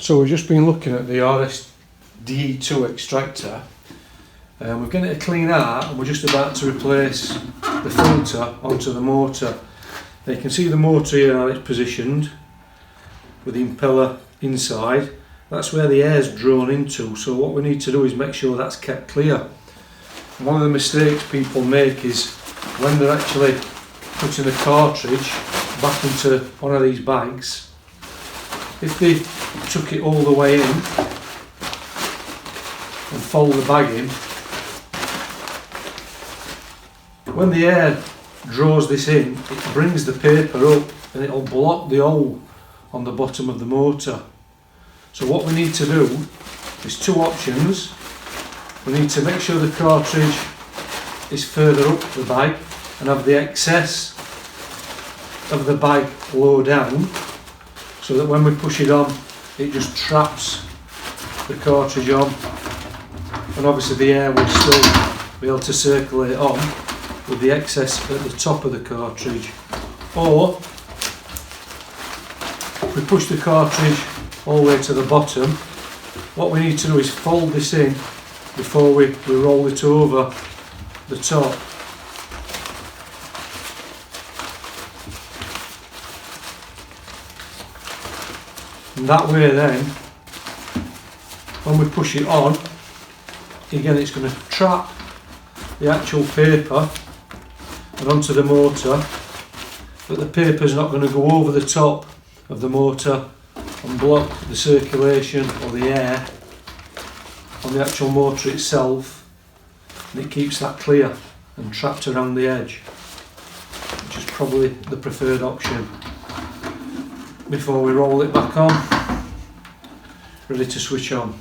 So we've just been looking at the RSDE2 extractor. We're getting it a clean out and we're just about to replace the filter onto the motor. Now you can see the motor here how it's positioned with the impeller inside. That's where the air is drawn into, so what we need to do is make sure that's kept clear. And one of the mistakes people make is when they're actually putting the cartridge back into one of these bags, if they took it all the way in and fold the bag in, when the air draws this in, it brings the paper up and it'll block the hole on the bottom of the motor. So what we need to do is two options. We need to make sure the cartridge is further up the bag and have the excess of the bag low down, so that when we push it on it just traps the cartridge on, and obviously the air will still be able to circulate on with the excess at the top of the cartridge. Or if we push the cartridge all the way to the bottom, what we need to do is fold this in before we roll it over the top. And that way then, when we push it on, again it's going to trap the actual paper and onto the motor, but the paper's not going to go over the top of the motor and block the circulation or the air on the actual motor itself, and it keeps that clear and trapped around the edge, which is probably the preferred option. Before we roll it back on, ready to switch on.